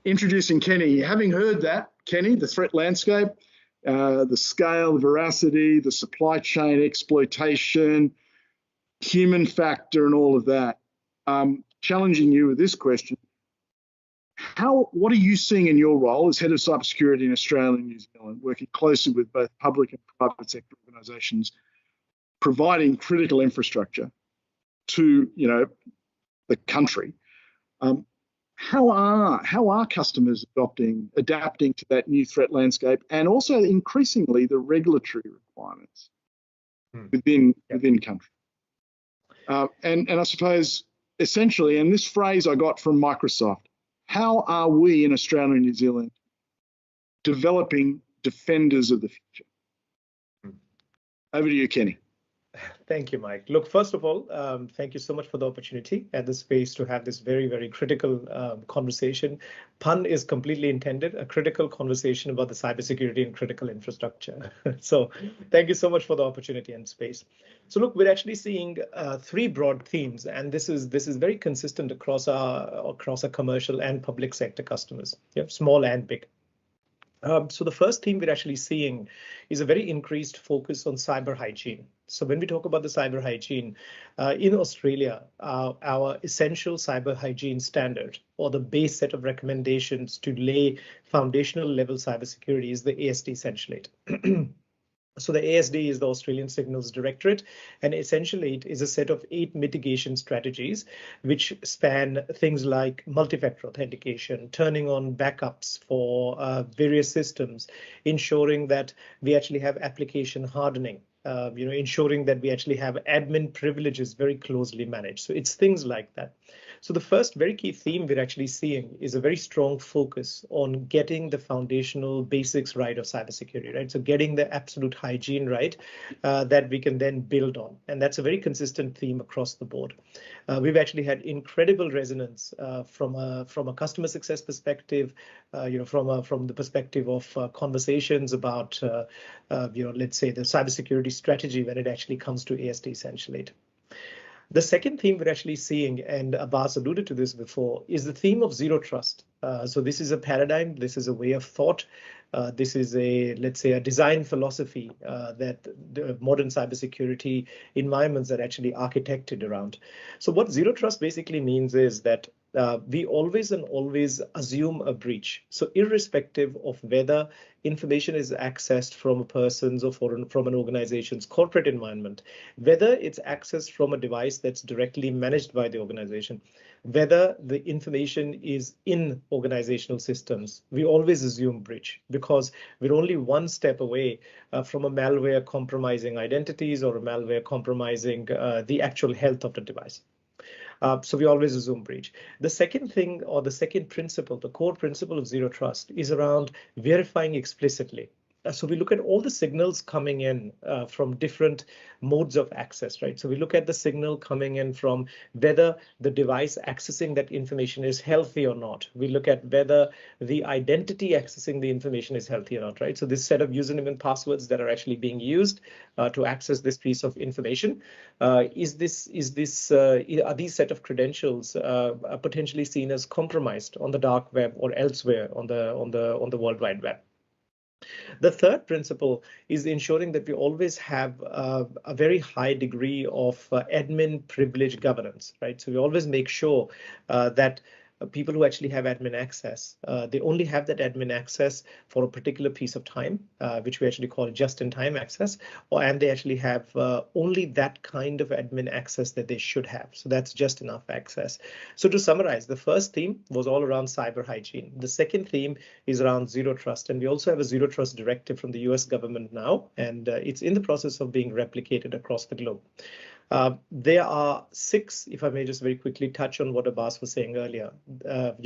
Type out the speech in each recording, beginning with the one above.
introducing Kenny. Having heard that, Kenny, the threat landscape, the scale, the veracity, the supply chain exploitation, human factor, and all of that, challenging you with this question. What are you seeing in your role as head of cybersecurity in Australia and New Zealand, working closely with both public and private sector organisations, providing critical infrastructure to the country? How are customers adapting to that new threat landscape, and also increasingly the regulatory requirements within country? And I suppose essentially, and this phrase I got from Microsoft, how are we in Australia and New Zealand developing defenders of the future? Over to you, Kenny. Thank you, Mike. Look, first of all, thank you so much for the opportunity and the space to have this very, very critical conversation. Pun is completely intended, a critical conversation about the cybersecurity and critical infrastructure. So thank you so much for the opportunity and space. So look, we're actually seeing three broad themes, and this is very consistent across our commercial and public sector customers, small and big. So the first theme we're actually seeing is a very increased focus on cyber hygiene. So when we talk about the cyber hygiene in Australia, our essential cyber hygiene standard, or the base set of recommendations to lay foundational level cybersecurity, is the ASD Essentialate. So the ASD is the Australian Signals Directorate, and essentially it is a set of 8 mitigation strategies which span things like multi-factor authentication, turning on backups for various systems, ensuring that we actually have application hardening, ensuring that we actually have admin privileges very closely managed. So it's things like that. So the first very key theme we're actually seeing is a very strong focus on getting the foundational basics right of cybersecurity, right? So getting the absolute hygiene right that we can then build on. And that's a very consistent theme across the board. We've actually had incredible resonance from a customer success perspective, from the perspective of conversations about, let's say, the cybersecurity strategy when it actually comes to ASD Essentialate. The second theme we're actually seeing, and Abbas alluded to this before, is the theme of zero trust. So this is a paradigm, this is a way of thought, this is let's say, a design philosophy that the modern cybersecurity environments are actually architected around. So what zero trust basically means is that we always assume a breach. So irrespective of whether information is accessed from a person's or from an organization's corporate environment, whether it's accessed from a device that's directly managed by the organization, whether the information is in organizational systems, we always assume breach, because we're only one step away from a malware compromising identities or a malware compromising the actual health of the device. So we always assume breach. The second thing, or the second principle, the core principle of zero trust, is around verifying explicitly. So we look at all the signals coming in from different modes of access, right? So we look at the signal coming in from whether the device accessing that information is healthy or not. We look at whether the identity accessing the information is healthy or not, right? So this set of username and passwords that are actually being used to access this piece of information, are these set of credentials potentially seen as compromised on the dark web or elsewhere on the World Wide Web? The third principle is ensuring that we always have a very high degree of admin privilege governance, right? So we always make sure that people who actually have admin access, they only have that admin access for a particular piece of time, which we actually call just-in-time access, and they actually have only that kind of admin access that they should have. So that's just enough access. So to summarize, the first theme was all around cyber hygiene. The second theme is around zero trust, and we also have a zero trust directive from the US government now, and it's in the process of being replicated across the globe. There are 6, if I may just very quickly touch on what Abbas was saying earlier,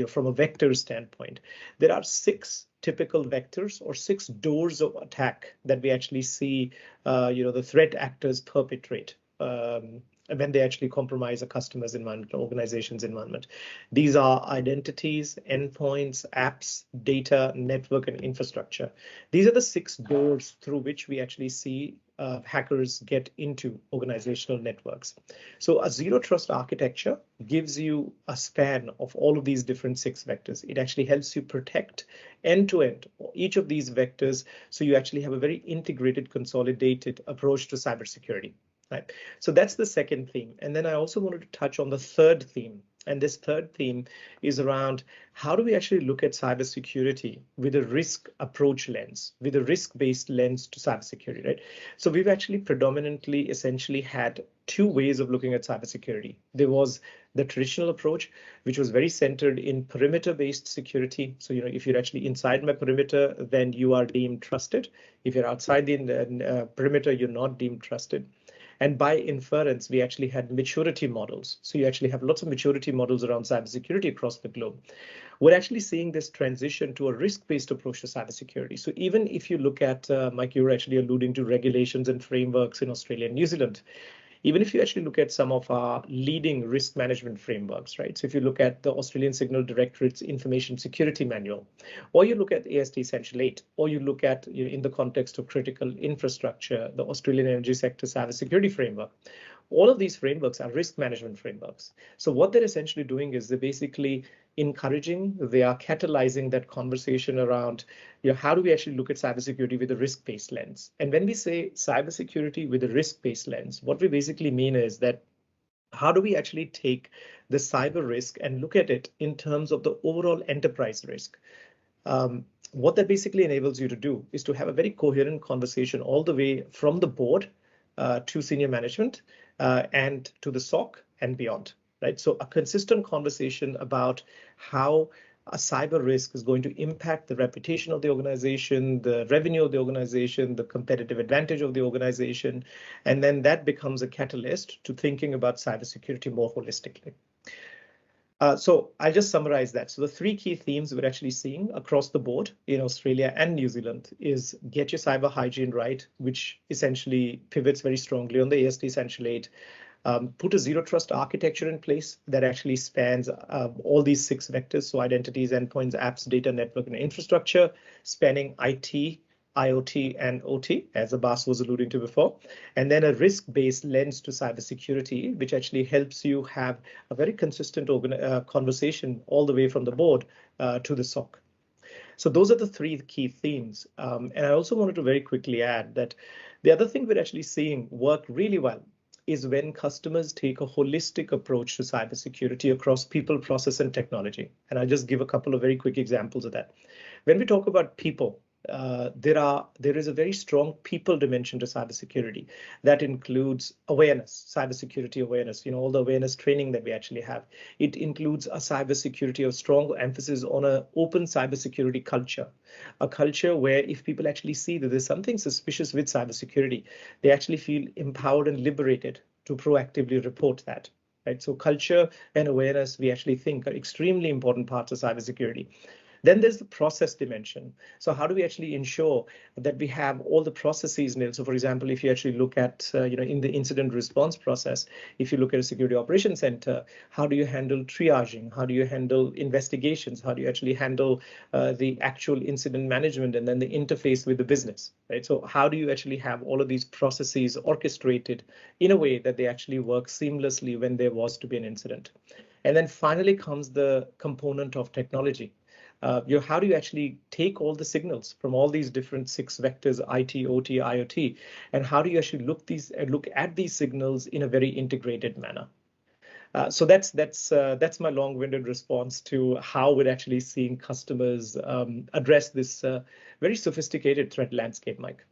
from a vector standpoint, there are 6 typical vectors or 6 doors of attack that we actually see, the threat actors perpetrate. when they actually compromise a customer's environment, or organization's environment. These are identities, endpoints, apps, data, network, and infrastructure. These are the 6 doors through which we actually see hackers get into organizational networks. So a zero trust architecture gives you a span of all of these different 6 vectors. It actually helps you protect end to end each of these vectors, so you actually have a very integrated, consolidated approach to cybersecurity. Right. So that's the second theme. And then I also wanted to touch on the third theme. And this third theme is around how do we actually look at cybersecurity with a risk approach lens, with a risk-based lens to cybersecurity, right? So we've actually predominantly essentially had 2 ways of looking at cybersecurity. There was the traditional approach, which was very centered in perimeter-based security. So, if you're actually inside my perimeter, then you are deemed trusted. If you're outside the perimeter, you're not deemed trusted. And by inference, we actually had maturity models. So you actually have lots of maturity models around cybersecurity across the globe. We're actually seeing this transition to a risk-based approach to cybersecurity. So even if you look at, Mike, you were actually alluding to regulations and frameworks in Australia and New Zealand. Even if you actually look at some of our leading risk management frameworks, right? So if you look at the Australian Signal Directorate's Information Security Manual, or you look at AST Essential 8, or you look at, in the context of critical infrastructure, the Australian Energy Sector Cybersecurity Framework, all of these frameworks are risk management frameworks. So what they're essentially doing is they're basically they are catalyzing that conversation around, how do we actually look at cybersecurity with a risk-based lens? And when we say cybersecurity with a risk-based lens, what we basically mean is that how do we actually take the cyber risk and look at it in terms of the overall enterprise risk? What that basically enables you to do is to have a very coherent conversation all the way from the board to senior management and to the SOC and beyond. Right, so a consistent conversation about how a cyber risk is going to impact the reputation of the organization, the revenue of the organization, the competitive advantage of the organization, and then that becomes a catalyst to thinking about cybersecurity more holistically. So I'll just summarize that. So the 3 key themes we're actually seeing across the board in Australia and New Zealand is get your cyber hygiene right, which essentially pivots very strongly on the AST Essential 8. Put a zero trust architecture in place that actually spans all these 6 vectors. So identities, endpoints, apps, data, network, and infrastructure, spanning IT, IoT, and OT, as Abbas was alluding to before. And then a risk-based lens to cybersecurity, which actually helps you have a very consistent conversation all the way from the board to the SOC. So those are the 3 key themes. And I also wanted to very quickly add that the other thing we're actually seeing work really well is when customers take a holistic approach to cybersecurity across people, process, and technology. And I'll just give a couple of very quick examples of that. When we talk about people, there is a very strong people dimension to cybersecurity that includes awareness, cybersecurity awareness, all the awareness training that we actually have. It includes a cybersecurity, a strong emphasis on an open cybersecurity culture, a culture where if people actually see that there's something suspicious with cybersecurity, they actually feel empowered and liberated to proactively report that. Right? So culture and awareness, we actually think, are extremely important parts of cybersecurity. Then there's the process dimension. So how do we actually ensure that we have all the processes nailed? So for example, if you actually look at, in the incident response process, if you look at a security operations center, how do you handle triaging? How do you handle investigations? How do you actually handle the actual incident management and then the interface with the business, right? So how do you actually have all of these processes orchestrated in a way that they actually work seamlessly when there was to be an incident? And then finally comes the component of technology. How do you actually take all the signals from all these different 6 vectors, IT, OT, IoT, and how do you actually look at these signals in a very integrated manner? So that's my long-winded response to how we're actually seeing customers address this very sophisticated threat landscape, Mike.